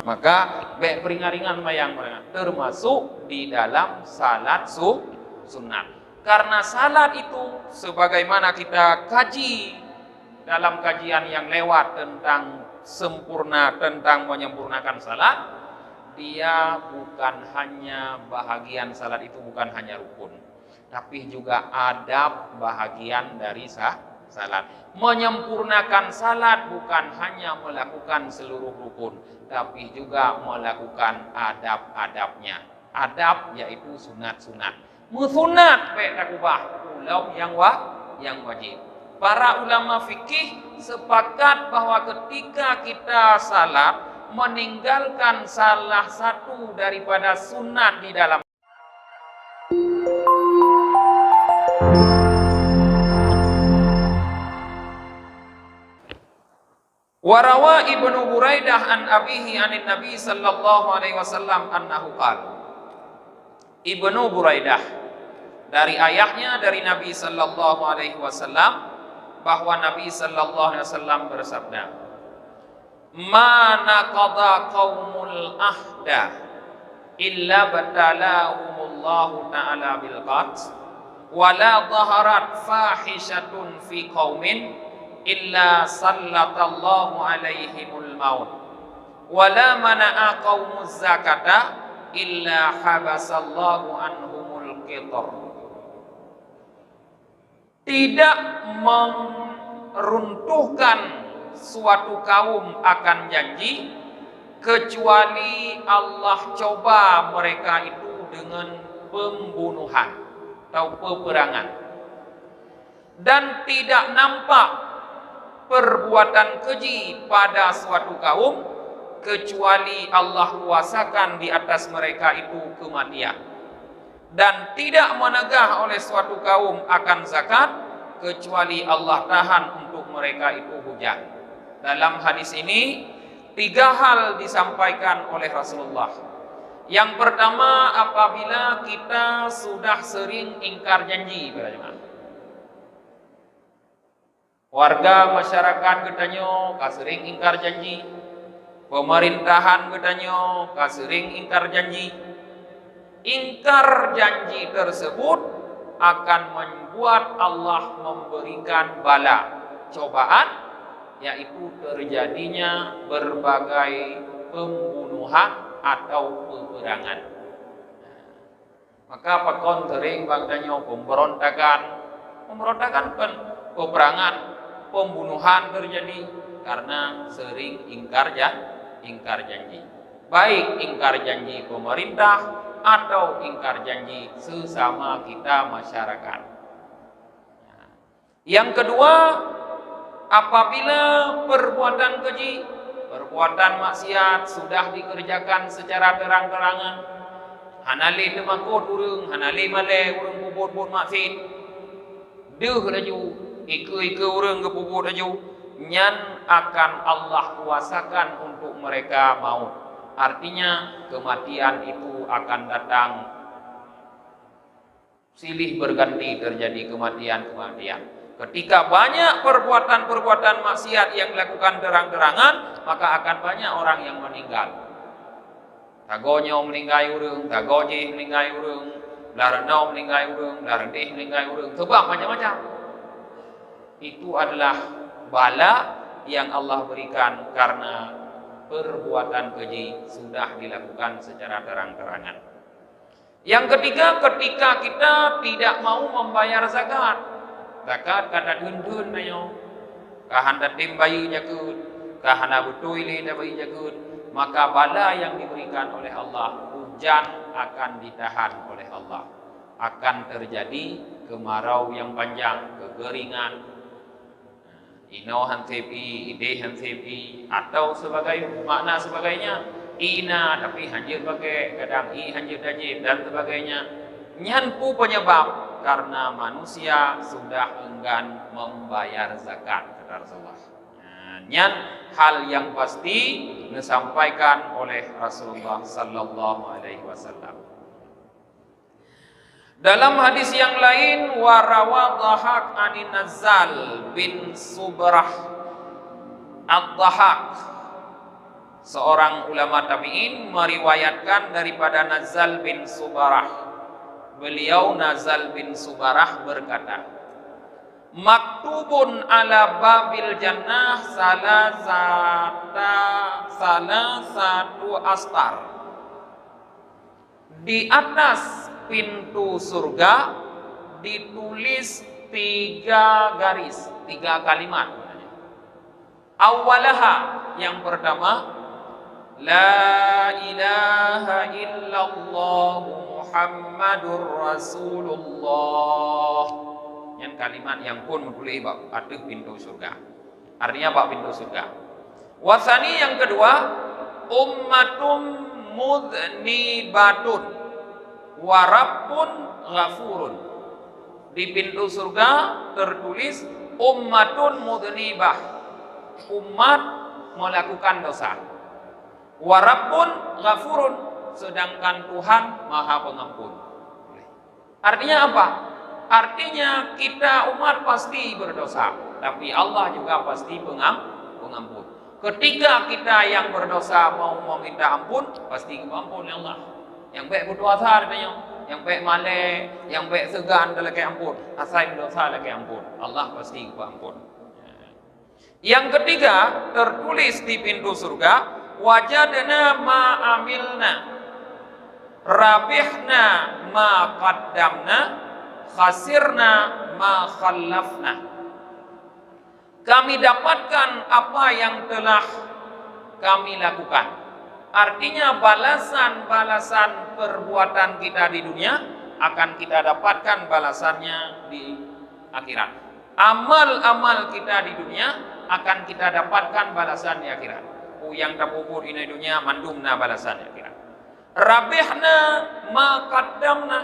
Maka peringaringan mayang termasuk di dalam salat sunat. Karena salat itu sebagaimana kita kaji dalam kajian yang lewat tentang tentang menyempurnakan salat, dia bukan hanya bahagian salat itu bukan hanya rukun, tapi juga adab bahagian dari salat. Menyempurnakan salat bukan hanya melakukan seluruh rukun, tapi juga melakukan adab-adabnya. Adab yaitu sunat-sunat. Musunat takubah ulam yang wajib. Para ulama fikih sepakat bahwa ketika kita salat meninggalkan salah satu daripada sunat di dalam Warawa Ibnu Buraidah an abihi anin Nabi sallallahu alaihi wasallam annahu qala. Ibnu Buraidah dari ayahnya dari Nabi sallallahu alaihi wasallam bahwa Nabi sallallahu alaihi wasallam bersabda, "Ma naqada qaumul ahda illa batalahumullahu ta'ala bil qat wa la dhaharat fahishatun fi qaumin illa sallatallahu alaihimul maut wa la mana'a qaumuz zakata illa habasallahu anhumul qitar." Tidak meruntuhkan suatu kaum akan janji kecuali Allah coba mereka itu dengan pembunuhan atau peperangan, dan tidak nampak perbuatan keji pada suatu kaum kecuali Allah kuasakan di atas mereka itu kematian, dan tidak menegah oleh suatu kaum akan zakat kecuali Allah tahan untuk mereka itu hujan. Dalam hadis ini 3 hal disampaikan oleh Rasulullah. Yang pertama, apabila kita sudah sering ingkar janji, warga masyarakat getanyo ka sering ingkar janji, pemerintahan getanyo ka sering ingkar janji. Ingkar janji tersebut akan membuat Allah memberikan bala, cobaan, yaitu terjadinya berbagai pembunuhan atau peperangan. Maka pakon sering bangdanyo pemberontakan, peperangan, pembunuhan terjadi karena sering ingkar janji. Baik ingkar janji pemerintah atau ingkar janji sesama kita masyarakat. Yang kedua, apabila perbuatan keji, perbuatan maksiat sudah dikerjakan secara terang-terangan, hanali demakut urang, hanali male urang puput maksiat, deuh laju, ike urang kepuput laju, nyan akan Allah kuasakan untuk mereka maut. Artinya kematian itu akan datang silih berganti, terjadi kematian. Ketika banyak perbuatan-perbuatan maksiat yang dilakukan terang-terangan, maka akan banyak orang yang meninggal. Tagonyo meninggal urang, tagoji meninggal urang, larano meninggal urang, larendih meninggal urang, sebab macam-macam. Itu adalah bala yang Allah berikan karena perbuatan keji sudah dilakukan secara terang-terangan. Yang ketiga, ketika kita tidak mau membayar zakat. Zakat kata dun-dun mayo, kahanda tim bayi jakut, kahanda butui le bayi jakut, maka bala yang diberikan oleh Allah, hujan akan ditahan oleh Allah. Akan terjadi kemarau yang panjang, kekeringan, ino hansepi, ide hansepi, atau sebagai makna sebagainya, ina tapi hanjir pakai kadang i hanjir dajib dan sebagainya. Nyanpu penyebab karena manusia sudah enggan membayar zakat, kata Rasulullah. Nyan hal yang pasti disampaikan oleh Rasulullah sallallahu alaihi wasallam. Dalam hadis yang lain, warawa Dhahak anin Nazzal bin Subrah ad-Dhahak, Seorang ulama tabi'in meriwayatkan daripada Nazal bin Subarah. Beliau Nazal bin Subarah berkata, maktubun ala babil jannah salah satu astar. Di atas pintu surga ditulis 3 garis, 3 kalimat. Awalaha, yang pertama, la ilaha illallah Muhammadur Rasulullah. Yang kalimat yang pun boleh ada pintu surga. Artinya apa pintu surga? Wasani, yang kedua, ummatum mudnibatun warabbun ghafurun. Di pintu surga tertulis ummatun mudnibah, umat melakukan dosa. Warabbun ghafurun, sedangkan Tuhan Maha Pengampun. Artinya apa? Artinya kita umat pasti berdosa, tapi Allah juga pasti pengampun. Ketika kita yang berdosa mau meminta ampun, pasti ampun ya Allah. Yang baik berdosa katanya, yang baik malai, yang baik segan adalah kayak ampun, asal berdosa adalah kayak ampun. Allah pasti ampun. Yang ketiga tertulis di pintu surga, wajadna ma amilna, rabihna ma qaddamna, khasirna ma khallafna. Kami dapatkan apa yang telah kami lakukan. Artinya balasan-balasan perbuatan kita di dunia akan kita dapatkan balasannya di akhirat. Amal-amal kita di dunia akan kita dapatkan balasan di akhirat. Yang terpupur di dunia mandumna balasan di akhirat. Rabihna ma qaddamna,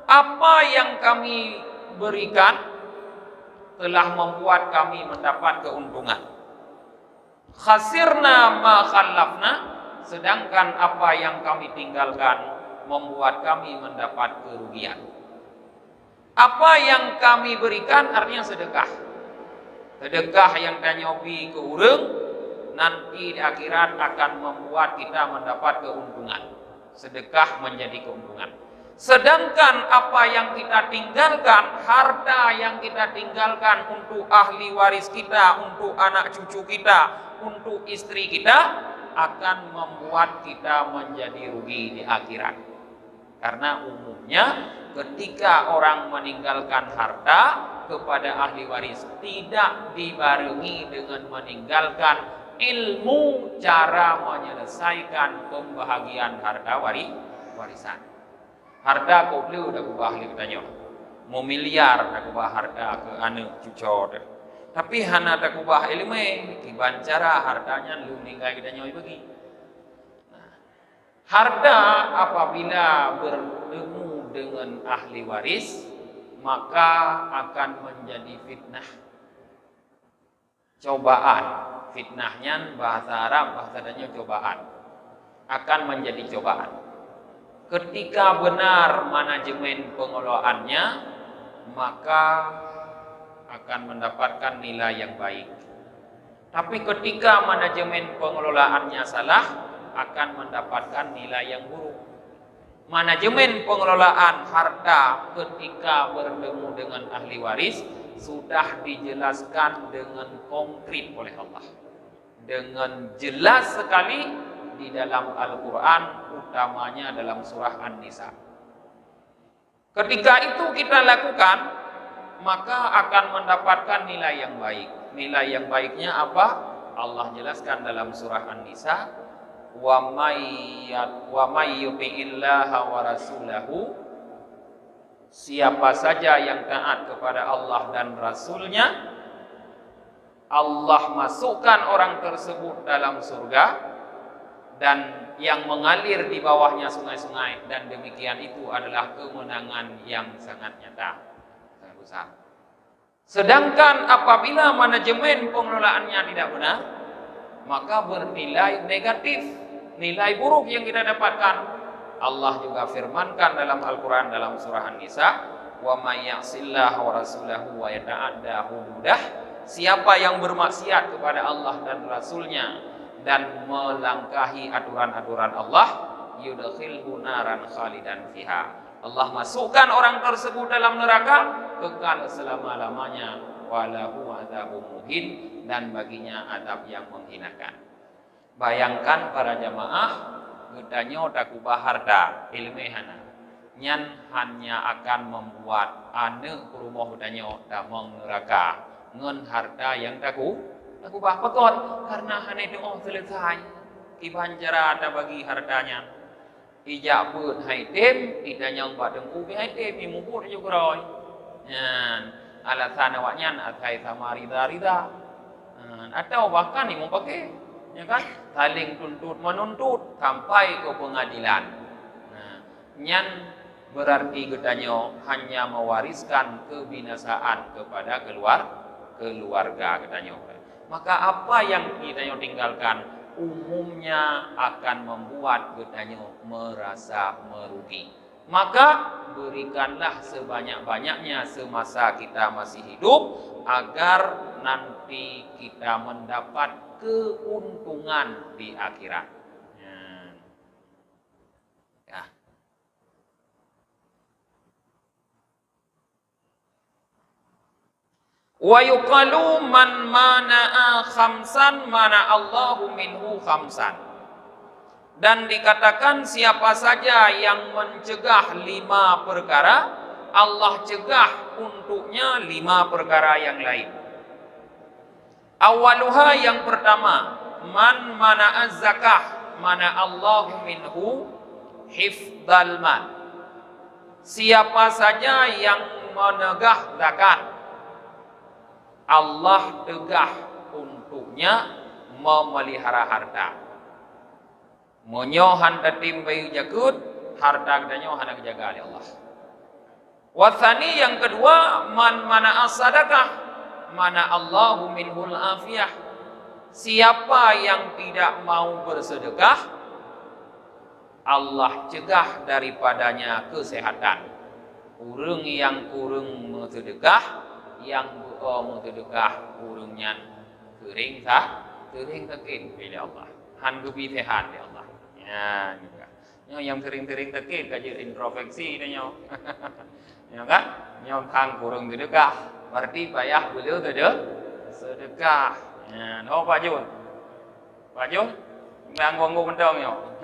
apa yang kami berikan telah membuat kami mendapat keuntungan. Khasirna ma khallafna, sedangkan apa yang kami tinggalkan membuat kami mendapat kerugian. Apa yang kami berikan artinya sedekah. Sedekah yang tanyobi ke urang nanti di akhirat akan membuat kita mendapat keuntungan. Sedekah menjadi keuntungan. Sedangkan apa yang kita tinggalkan, harta yang kita tinggalkan untuk ahli waris kita, untuk anak cucu kita, untuk istri kita, akan membuat kita menjadi rugi di akhirat. Karena umumnya ketika orang meninggalkan harta kepada ahli waris, tidak dibarengi dengan meninggalkan ilmu cara menyelesaikan pembahagian harta warisan. Harta kau beli udah kubah li katanya, mau miliar dah kubah harta ke anak cucu. Tapi hana tak kubah ilmu, kiban cara hartanya lu meninggal katanya bagi. Nah, harta apabila bertemu dengan ahli waris, maka akan menjadi fitnah, cobaan. Fitnahnya bahasa Arab, bahasanya cobaan. Akan menjadi cobaan. Ketika benar manajemen pengelolaannya, maka akan mendapatkan nilai yang baik. Tapi ketika manajemen pengelolaannya salah, akan mendapatkan nilai yang buruk. Manajemen pengelolaan harta ketika bertemu dengan ahli waris sudah dijelaskan dengan konkret oleh Allah. Dengan jelas sekali di dalam Al-Quran, utamanya dalam surah An-Nisa. Ketika itu kita lakukan, maka akan mendapatkan nilai yang baik. Nilai yang baiknya apa? Allah jelaskan dalam surah An-Nisa, wa may yuti'illaha wa rasulahu, siapa saja yang taat kepada Allah dan Rasulnya, Allah masukkan orang tersebut dalam surga dan yang mengalir di bawahnya sungai-sungai, dan demikian itu adalah kemenangan yang sangat nyata, sangat besar. Sedangkan apabila manajemen pengelolaannya tidak benar, maka bernilai negatif, nilai buruk yang kita dapatkan. Allah juga firmankan dalam Al-Quran dalam surah An-Nisa, wa may ya'sillaha wa rasulahu wa yata'adda hududah, siapa yang bermaksiat kepada Allah dan Rasulnya dan melangkahi aturan-aturan Allah, yudkhilhu naran khalidan fiha. Allah masukkan orang tersebut dalam neraka kekal selama-lamanya, walahu adzabun muhin, dan baginya adab yang menghinakan. Bayangkan para jamaah, gedanyo takubah harta ilmehana nyan hanya akan membuat ane kurumah gedanyo damang neraka ngen harta yang takubah pekon karena hanya doa selesai ibanjara ada bagi hartanya. Ijak pun hai tem, tidak nyong badeng ubi hai tem, imu pun juga roy. Yan, alasan awaknya atai sama rida. Atau bahkan imu pakai, ya kan? Saling tuntut menuntut sampai ke pengadilan. Nyan berarti gedanyo hanya mewariskan kebinasaan kepada keluarga gedanyo. Maka apa yang kita tinggalkan umumnya akan membuat gedanyo merasa merugi. Maka berikanlah sebanyak-banyaknya semasa kita masih hidup agar nanti kita mendapat keuntungan di akhirat. Ya. Wa yuqalu man mana'a khamsan mana Allahu minhu khamsan. Dan dikatakan siapa saja yang mencegah 5 perkara, Allah cegah untuknya 5 perkara yang lain. Awaluha yang pertama, man mana'a zakah mana Allahu minhu hifdzal mal. Siapa saja yang menegah zakat, Allah tegah untuknya memelihara harta. Monyohan tatim bayu jakut, harta kedanyo hana kejaga oleh Allah. Wathani yang kedua, man mana as-sadaqah, mana Allahu minhul afiyah. Siapa yang tidak mau bersedekah, Allah cegah daripadanya kesehatan. Urang yang kurang bersedekah, yang sedekah urungnya kering tekin pilih Allah han gubi sehat ya Allah ya juga yang kering tekin kaji introspeksi nyo ya kan nyo kang kurung sedekah berarti payah beliau sedekah ya no Pak Jun yang gonggo mendong yo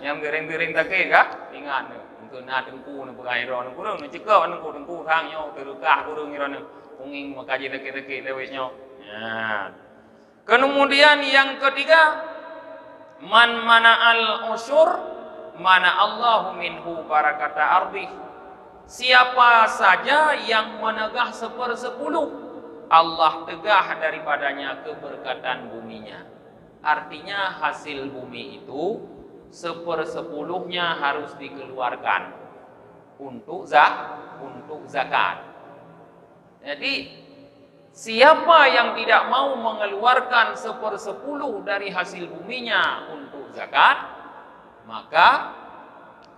yang kering tekin kah ingat untuk na tengku na pagairo na kurung na cekau na tengku thang nyo sedekah kurung irona unging makaji teki-teki lewetnya. Ya. Kemudian yang ketiga, man mana al-usur mana Allahu minhu barakata ardi. Siapa saja yang menegah 1/10, Allah tegah daripadanya keberkatan buminya. Artinya hasil bumi itu 1/10-nya harus dikeluarkan untuk zakat. Jadi siapa yang tidak mau mengeluarkan 1/10 dari hasil buminya untuk zakat, maka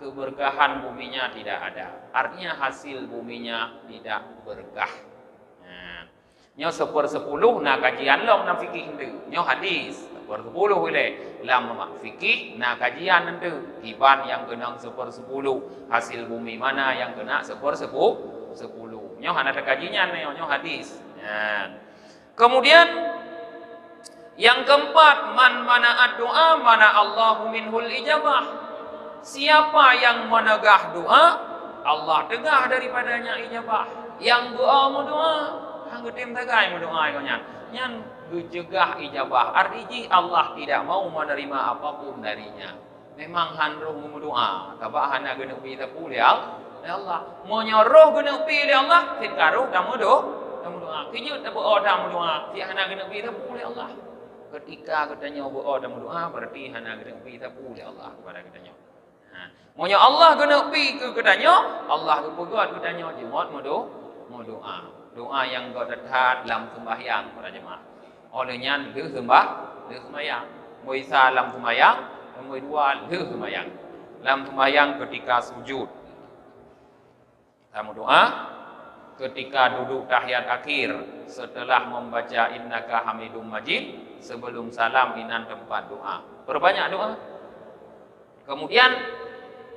keberkahan buminya tidak ada. Artinya hasil buminya tidak berkah. Nyo 1/10 na kajian long na fikih ndu. Nyo hadis 1/10 wile lam fikih na kajian ndu. Kiban yang kena 1/10 hasil bumi mana yang kena 1/10. Nyo hana kajian nyo hadis. Ya. Kemudian yang keempat, man mana doa mana Allahu minhul ijabah. Siapa yang menegah doa, Allah tegah daripadanya ijabah. Yang doa hanggetem tagai doa nyan. Nyan gejegah ijabah. Artinya Allah tidak mau menerima apapun darinya. Memang handruh doa, tabah hana gena pi tapul ya Allah. Mau nyoroh gena pi Allah, fikaruh kamu doa. Kijut doa kamu doa, ti hana gena pi tapul Allah. Ketika katanya doa dan doa berarti hana gena pi tapul Allah kepada katanya. Monya Allah gena pi ke katanya, Allah kepegat katanya jemot mau doa. Doa yang kau dekat dalam sembahyang para jemaah. Olehnya dia sembahyang. Mau isa dalam sembahyang, mau dua dia sembahyang. Dalam sembahyang ketika sujud. Kamu doa, ketika duduk tahiyat akhir setelah membaca innaka hamidum majid, sebelum salam inan tempat doa. Perbanyak doa. Kemudian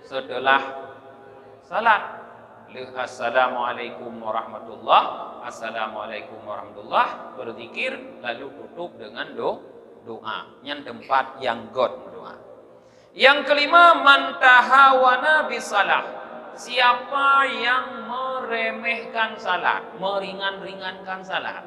setelah salat, assalamualaikum warahmatullah, assalamualaikum warahmatullah, berzikir lalu tutup dengan doa. Yang tempat yang God doa. Yang kelima, man tahawana bisalah. Siapa yang meremehkan salat, meringan-ringankan salat.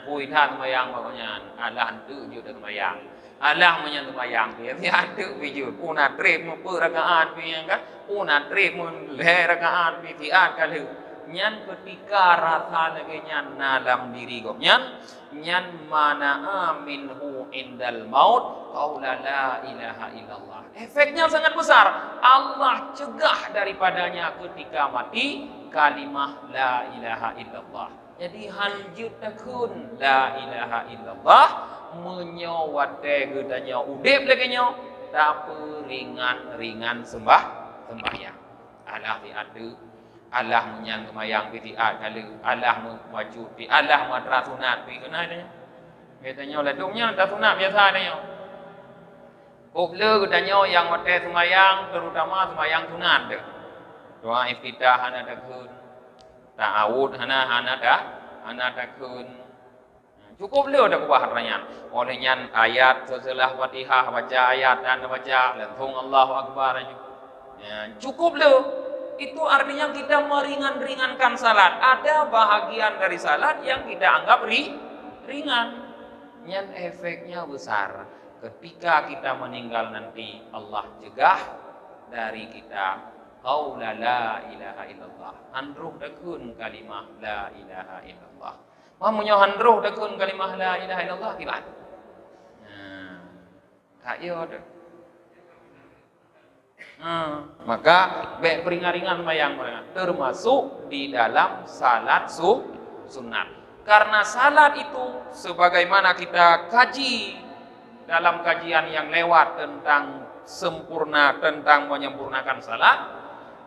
Pui than mayang pokoknya, alah hantu je dah mayang. Alah menyan mayang dia hantu biju. Una trip mu per rakaat pi kan. Una trip mu le rakaat pi tiat kali. Nyan ketika rasa lagi nyan dalam diri kau nyan mana minhu indal maut qaula la ilaha illallah. Efeknya sangat besar. Allah cegah daripadanya ketika mati kalimah la ilaha illallah. Jadi hanjut takun la ilaha illallah menyawate gedanya udip lagi nyo tapi ringan-ringan sembahyang. Allah ada Allah menyang kemayang pitiat kali Allah mewajud di Allah madrasunat pi kena dia. Katanya ledungnya drasunat biasa dia. Popular katanya yang mate semayang terutama semayang sunat dia. Doa iftitah hana takun. Ta'awud hana takun. Cukup le dah kubah ranya. Oleh nyan ayat setelah Fatihah baca ayat dan baca langsung Allahu Akbar. Cukup le. Itu artinya kita meringan-ringankan salat. Ada bahagian dari salat yang kita anggap ringan. Yang efeknya besar. Ketika kita meninggal nanti Allah cegah dari kita qaula la ilaha illallah. Handruh dakun kalimah la ilaha illallah. Mamunyo handruh dakun kalimah la ilaha illallah tiba. Kayo dah. Maka peringan-ringan mayang termasuk di dalam salat sunat. Karena salat itu sebagaimana kita kaji dalam kajian yang lewat tentang sempurna, tentang menyempurnakan salat,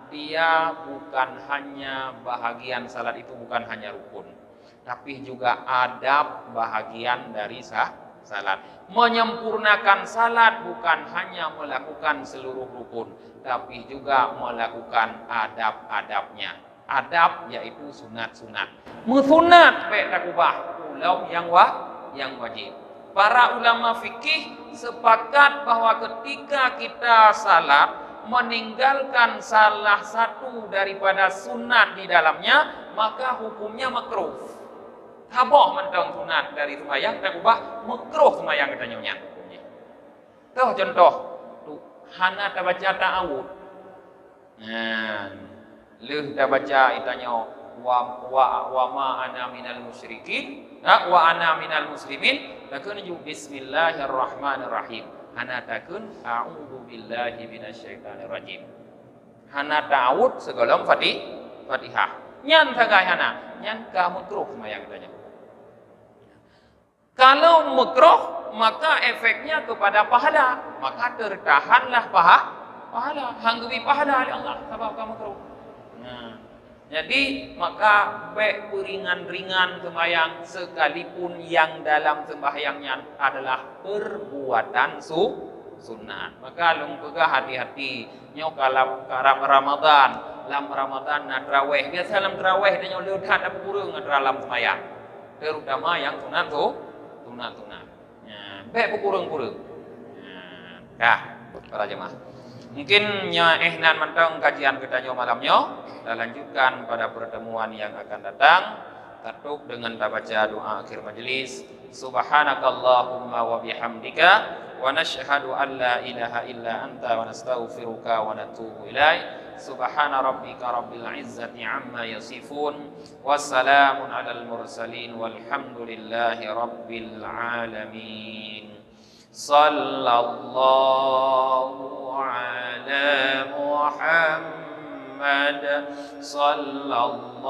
dia bukan hanya bahagian salat itu bukan hanya rukun, tapi juga adab bahagian dari salat. Menyempurnakan salat bukan hanya melakukan seluruh rukun, tapi juga melakukan adab-adabnya. Adab yaitu sunat-sunat. Musunat baik takubah pulau yang wajib. Para ulama fikih sepakat bahwa ketika kita salat meninggalkan salah satu daripada sunat di dalamnya, maka hukumnya makruh. Taboh mentang sunat dari sembahyang tak ubah makruh sembahyang kita nyonya. Tuh contoh tu hana ta baca ta'awud. Leuh ta baca itanya wa ma ana minal musyrikin wa ana minal muslimin takun bismillahirrahmanirrahim. Hana takun a'udzu billahi minasyaitonir rajim. Hana ta'awud segala Fatihah. Nyan sagai hana, nyan ka makruh sembahyang kita. Kalau makruh, maka efeknya kepada pahala, maka tertahanlah pahala, hanggebi pahala oleh Allah sebab kamu makruh. Jadi maka baik ringan-ringan sembahyang sekalipun yang dalam sembahyangnya adalah perbuatan sunat. Maka lung pegah hati-hati nyo kalau karab Ramadan, dalam Ramadan nak tarawih, biasa dalam tarawih dia nyo leutat apa kurang dalam sembahyang. Terutama yang sunat sunat. Baik kurang-kurang. Para jemaah. Mungkin nya ehnan mentang kajian kita nyo malamnya. Kita lanjutkan pada pertemuan yang akan datang. Tutup dengan baca doa akhir majlis. Subhanakallahumma wa bihamdika wa nashhadu an la ilaha illa anta wa nastaghfiruka wa natubu ilaik. Subhana rabbika rabbil izzati amma yasifun. Wassalamun alal mursalin walhamdulillahi rabbil alamin. Sallallahu ala Muhammad sallallahu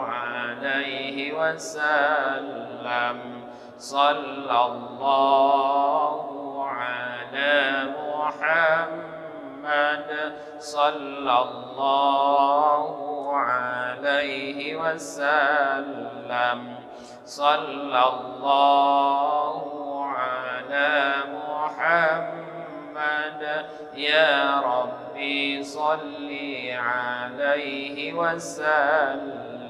alaihi wasallam. Sallallahu ala Muhammad sallallahu alaihi عليه وسلم صلى الله على محمد يا ربي صل عليه وسلم